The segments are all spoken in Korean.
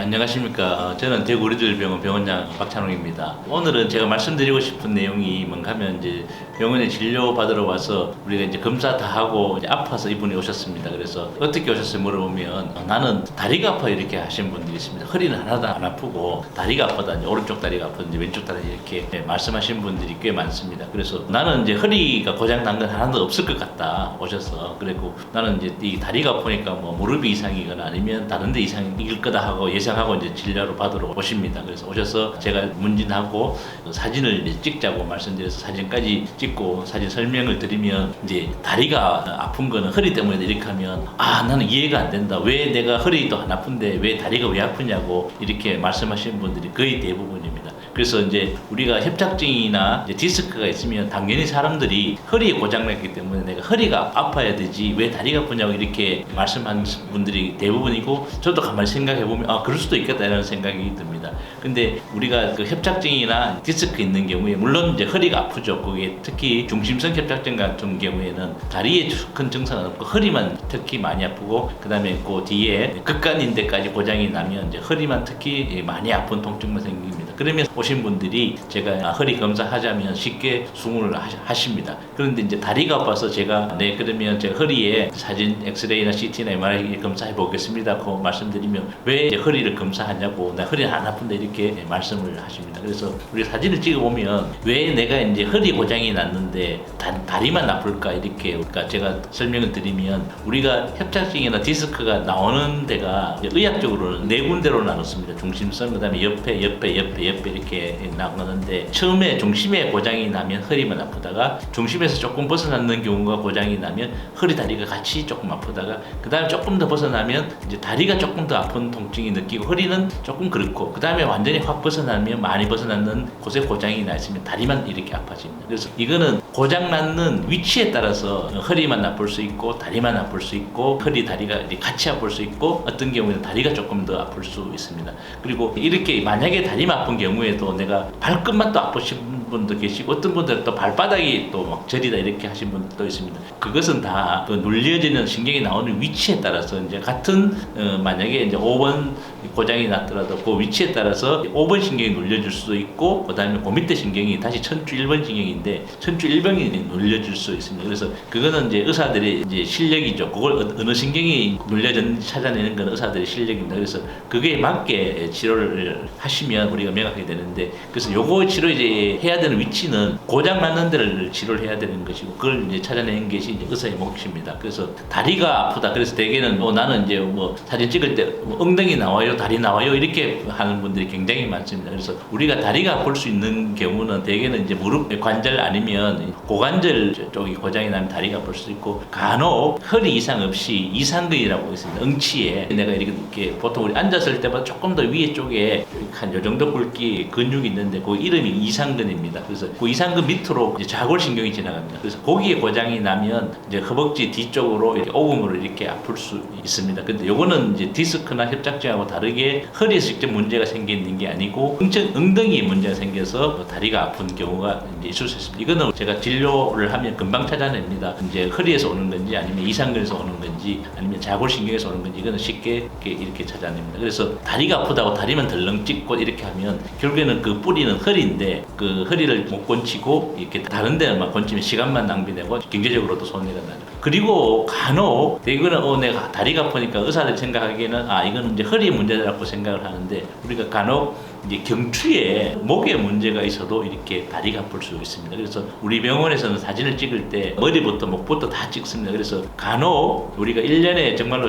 안녕하십니까. 저는 대구 우리들병원 병원장 박찬홍입니다. 오늘은 제가 말씀드리고 싶은 내용이 뭔가 하면 이제 병원에 진료 받으러 와서 우리가 이제 검사 다 하고 이제 아파서 이분이 오셨습니다. 그래서 어떻게 오셨어요? 물어보면 나는 다리가 아파 이렇게 하시는 분들이 있습니다. 허리는 하나도 안 아프고 다리가 아프다. 이제 오른쪽 다리가 아프든지 왼쪽 다리 이렇게 말씀하시는 분들이 꽤 많습니다. 그래서 나는 이제 허리가 고장 난 건 하나도 없을 것 같다 오셔서 그리고 나는 이제 이 다리가 아프니까 뭐 무릎이 이상이거나 아니면 다른 데 이상일 거다 하고 예상하고 이제 진료를 받으러 오십니다. 그래서 오셔서 제가 문진하고 사진을 이제 찍자고 말씀드려서 사진까지 찍고 사진 설명을 드리면 이제 다리가 아픈 거는 허리 때문에 이렇게 하면 나는 이해가 안 된다. 왜 내가 허리도 안 아픈데 왜 다리가 왜 아프냐고 이렇게 말씀하시는 분들이 거의 대부분입니다. 그래서 이제 우리가 협착증이나 이제 디스크가 있으면 당연히 사람들이 허리에 고장났기 때문에 내가 허리가 아파야 되지 왜 다리가 아프냐고 이렇게 말씀하는 분들이 대부분이고 저도 가만히 생각해 보면 그럴 수도 있겠다라는 생각이 듭니다. 근데 우리가 그 협착증이나 디스크 있는 경우에 물론 이제 허리가 아프죠. 그게 특히 중심성 협착증 같은 경우에는 다리에 큰 증상은 없고 허리만 특히 많이 아프고 그다음에 그 뒤에 극간인대까지 고장이 나면 이제 허리만 특히 많이 아픈 통증만 생깁니다. 그러면 오신 분들이 제가 허리 검사하자면 쉽게 수긍을 하십니다. 그런데 이제 다리가 아파서 제가 그러면 제 허리에 사진 엑스레이나 CT나 MRI 검사해 보겠습니다. 그 말씀드리면 왜 이제 허리를 검사하냐고 나 허리는 안 아픈데 이렇게 말씀을 하십니다. 그래서 우리 사진을 찍어 보면 왜 내가 이제 허리 고장이 났는데 다리만 아플까 이렇게 그러니까 제가 설명을 드리면 우리가 협착증이나 디스크가 나오는 데가 의학적으로는 네 군데로 나눴습니다. 중심성 그다음에 옆에 이렇게 나오는데 처음에 중심에 고장이 나면 허리만 아프다가 중심에서 조금 벗어나는 경우가 고장이 나면 허리 다리가 같이 조금 아프다가 그 다음에 조금 더 벗어나면 이제 다리가 조금 더 아픈 통증이 느끼고 허리는 조금 그렇고 그 다음에 완전히 확 벗어나면 많이 벗어나는 곳에 고장이 나 있으면 다리만 이렇게 아파집니다. 그래서 이거는 고장 났는 위치에 따라서 허리만 아플 수 있고 다리만 아플 수 있고 허리 다리가 같이 아플 수 있고 어떤 경우에는 다리가 조금 더 아플 수 있습니다. 그리고 이렇게 만약에 다리만 아픈 경우에도 내가 발끝만 또 아프신 분도 계시고 어떤 분들은 또 발바닥이 또 막 저리다 이렇게 하신 분도 있습니다. 그것은 다 그 눌려지는 신경이 나오는 위치에 따라서 이제 같은 만약에 이제 5번 고장이 났더라도 그 위치에 따라서 5번 신경이 눌려질 수도 있고 그다음에 그 밑에 신경이 다시 천주 1번 신경인데 천주 1번이 눌려질 수 있습니다. 그래서 그거는 이제 의사들의 이제 실력이죠. 그걸 어느 신경이 눌려졌는지 찾아내는 건 의사들의 실력입니다. 그래서 그게 맞게 치료를 하시면 우리가 명확하게 되는데 그래서 요거 치료 이제 해야 되는 위치는 고장 났는 데를 치료를 해야 되는 것이고 그걸 이제 찾아내는 것이 이제 의사의 몫입니다. 그래서 다리가 아프다. 그래서 대개는 나는 이제 사진 찍을 때 엉덩이 나와요, 다리 나와요 이렇게 하는 분들이 굉장히 많습니다. 그래서 우리가 다리가 아플 수 있는 경우는 대개는 이제 무릎 관절 아니면 고관절 쪽이 고장이 나면 다리가 아플 수 있고 간혹 허리 이상 없이 이상근이라고 있습니다. 응치에 내가 이렇게 보통 우리 앉았을 때보다 조금 더 위에 쪽에 한 요 정도 굵기 근육이 있는데 그 이름이 이상근입니다. 그래서 그 이상근 밑으로 이제 좌골신경이 지나갑니다. 그래서 거기에 고장이 나면 이제 허벅지 뒤쪽으로 이렇게 오금으로 이렇게 아플 수 있습니다. 근데 요거는 이제 디스크나 협착증하고 다르게 허리에서 직접 문제가 생기는 게 아니고 엉덩이에 문제가 생겨서 다리가 아픈 경우가 이제 있을 수 있습니다. 이거는 제가 진료를 하면 금방 찾아냅니다. 이제 허리에서 오는 건지 아니면 이상근에서 오는 건지 아니면 좌골신경에서 오는 건지 이거는 쉽게 이렇게 찾아냅니다. 그래서 다리가 아프다고 다리만 덜렁 찍고 이렇게 하면 결국에는 그 뿌리는 허리인데 그 허리를 못 건치고 이렇게 다른 데만 건치면 시간만 낭비되고 경제적으로도 손해가 나죠. 그리고 간혹 이거는 내가 다리가 아프니까 의사들이 생각하기에는 이거는 이제 허리 문제라고 생각을 하는데 우리가 간혹 이제 경추에 목에 문제가 있어도 이렇게 다리가 아플 수 있습니다. 그래서 우리 병원에서는 사진을 찍을 때 머리부터 목부터 다 찍습니다. 그래서 간혹 우리가 1년에 정말로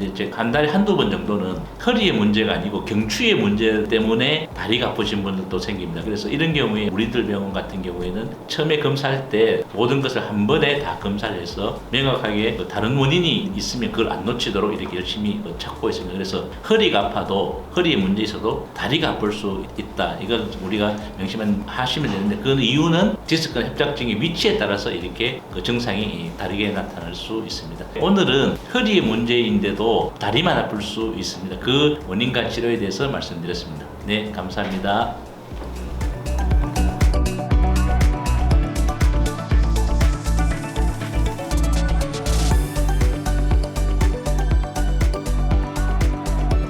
이제 한 달에 한두 번 정도는 허리에 문제가 아니고 경추의 문제 때문에 다리가 아프신 분들도 생깁니다. 그래서 이런 경우에 우리들 병원 같은 경우에는 처음에 검사할 때 모든 것을 한 번에 다 검사를 해서 명확하게 다른 원인이 있으면 그걸 안 놓치도록 이렇게 열심히 찾고 있습니다. 그래서 허리가 아파도 허리에 문제 있어도 다리가 아플 수 있다. 이건 우리가 명심하시면 되는데 그 이유는 디스크나 협착증의 위치에 따라서 이렇게 그 증상이 다르게 나타날 수 있습니다. 오늘은 허리의 문제인데도 다리만 아플 수 있습니다. 그 원인과 치료에 대해서 말씀드렸습니다. 네, 감사합니다.